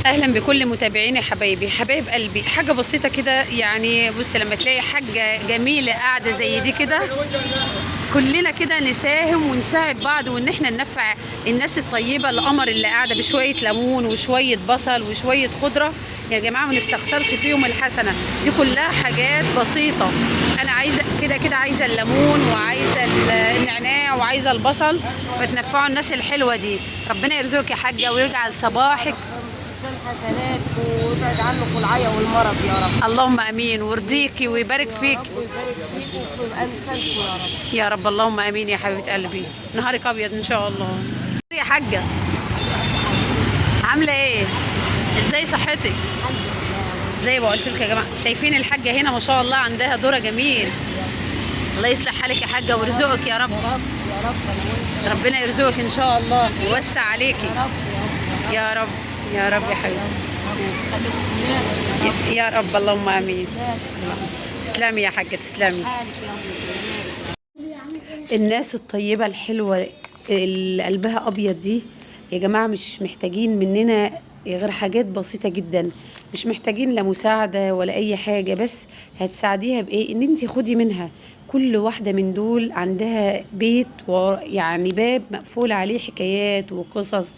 اهلا بكل متابعيني حبايبي حبايب قلبي. حاجه بسيطه كده يعني. بص لما تلاقي حاجه جميله قاعده زي دي كده، كلنا كده نساهم ونساعد بعض، وان احنا ننفع الناس الطيبه القمر اللي قاعده بشويه ليمون وشويه بصل وشويه خضره. يا جماعه ما نستخسرش فيهم الحسنه دي، كلها حاجات بسيطه. انا عايزه كده عايزه الليمون وعايزه النعناع وعايزه البصل، فتنفعوا الناس الحلوه دي. ربنا يرزقك يا حاجه ويجعل صباحك حسنات ويبعد عنكم العيا والمرض يا رب. اللهم امين، ويرضيكي ويبارك فيك ويبارك فيكم وفي امثالكم يا رب يا رب. اللهم امين يا حبيبه قلبي. نهارك ابيض ان شاء الله. يا حاجه عامله ايه؟ ازاي صحتك؟ زي ما قلت لك يا جماعه، شايفين الحاجه هنا ما شاء الله عندها ذره جميل. الله يصلح حالك يا حاجه ويرزقك يا رب. يا رب يا رب. ربنا يرزقك ان شاء الله ويوسع عليكي يا رب يا رب يا رب يا حبيبي يا رب. اللهم امين. تسلمي يا حاجه تسلمي. الناس الطيبه الحلوه اللي قلبها ابيض دي يا جماعه مش محتاجين مننا غير حاجات بسيطه جدا. مش محتاجين لا مساعده ولا اي حاجه، بس هتساعديها بايه؟ ان انت خدي منها. كل واحده من دول عندها بيت يعني باب مقفول عليه حكايات وقصص،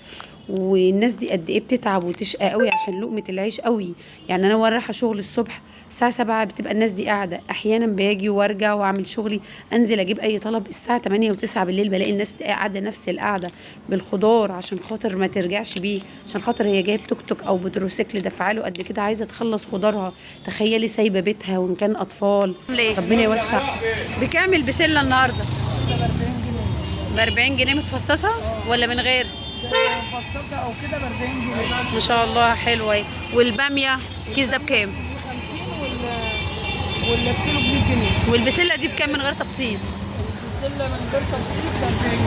والناس دي قد ايه بتتعب وتشقى قوي عشان لقمه العيش قوي. يعني انا رايحه شغل الصبح الساعه 7 بتبقى الناس دي قاعده. احيانا باجي وارجع واعمل شغلي، انزل اجيب اي طلب الساعه 8 و9 بالليل، بلاقي الناس قاعده نفس القعده بالخضار عشان خاطر ما ترجعش بيه، عشان خاطر هي جايب توك توك او بتروسيكل دافعه له قد كده عايزه تخلص خضارها. تخيلي سايبه بيتها وان كان اطفال. ربنا يوسع. بكام البسله النهارده؟ ب 40 جنيه متفصصه ولا من غير؟ مفصصه او كده ب 40 جنيه ما شاء الله حلوه. والباميه الكيس ده بكام؟ 50 والكيلو ب 100 جنيه. والبسله دي بكام من غير تفصيص؟ البسله من غير تفصيص ب 40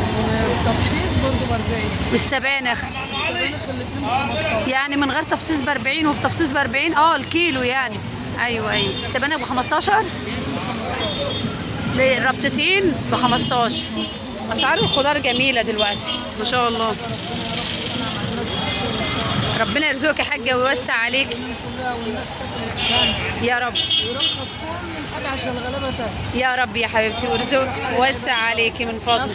والتفصيص برضه ب 40. والسبانخ؟ السبانخ الاثنين ب 15. يعني من غير تفصيص ب 40 وبتفصيص ب 40. الكيلو يعني. ايوه السبانخ ب 15، ربطتين ب 15. اسعار الخضار جميله دلوقتي ما شاء الله. ربنا يرزقك يا حاجه ويوسع عليك يا رب. ويرخص كل الحاجه عشان الغلابه تاكل يا رب يا حبيبتي، ويرزقك ويوسع عليكي من فضله.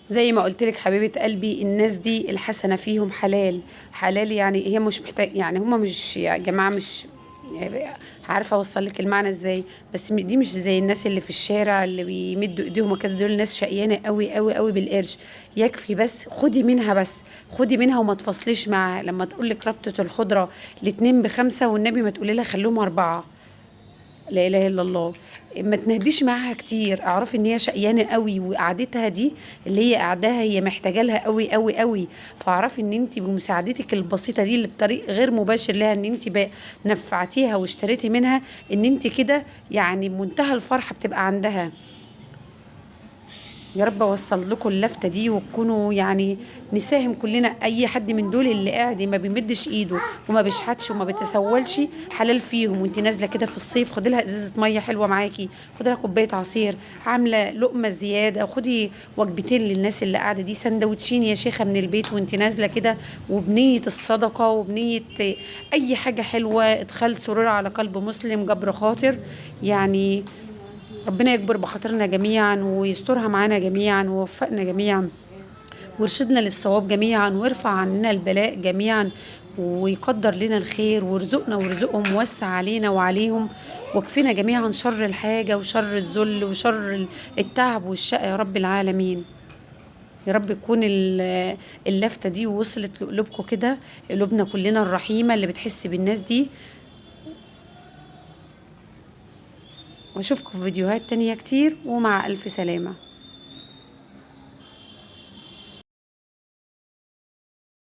زي ما قلت لك حبيبه قلبي، الناس دي الحسنه فيهم حلال حلال. يعني هي مش محتاج، يعني هم مش يا جماعه مش عارفه اوصل لك المعنى ازاي، بس دي مش زي الناس اللي في الشارع اللي بيمدوا ايديهم وكده. دول ناس شقيانه قوي قوي قوي بالقرش. يكفي بس خدي منها، بس خدي منها وما تفصليش معاها. لما تقول لك ربطه الخضره الاتنين ب5 والنبي ما تقولي لها خليهم 4. لا اله الا الله. ما تنهديش معاها كتير، اعرفي ان هي شقيانه قوي، وقعدتها دي اللي هي قاعداها هي محتاجه لها قوي قوي قوي. فاعرفي ان انت بمساعدتك البسيطه دي اللي بطريق غير مباشر لها، ان انت نفعتيها واشتريتي منها، ان انت كده يعني منتهى الفرحه بتبقى عندها. يا رب اوصل لكم اللفته دي وتكونوا يعني نساهم كلنا. اي حد من دول اللي قاعد ما بيمدش ايده وما بيشحتش وما بيتسولش حلال فيهم. وانت نازله كده في الصيف خدي لها ازازه ميه حلوه معاكي، خدي لها كوبايه عصير، عامله لقمه زياده، خدي وجبتين للناس اللي قاعده دي، سندوتشين يا شيخه من البيت وانت نازله كده، وبنيه الصدقه وبنيه اي حاجه حلوه. ادخال سرور على قلب مسلم جبر خاطر. يعني ربنا يكبر بخاطرنا جميعا ويسترها معانا جميعا ووفقنا جميعا ويرشدنا للصواب جميعا ويرفع عننا البلاء جميعا ويقدر لنا الخير ويرزقنا ويرزقهم ووسع علينا وعليهم، واكفنا جميعا شر الحاجة وشر الذل وشر التعب والشقى يا رب العالمين. يا رب تكون اللفتة دي وصلت لقلوبكم كده، قلوبنا كلنا الرحيمة اللي بتحس بالناس دي. واشوفكم في فيديوهات تانية كتير، ومع ألف سلامة.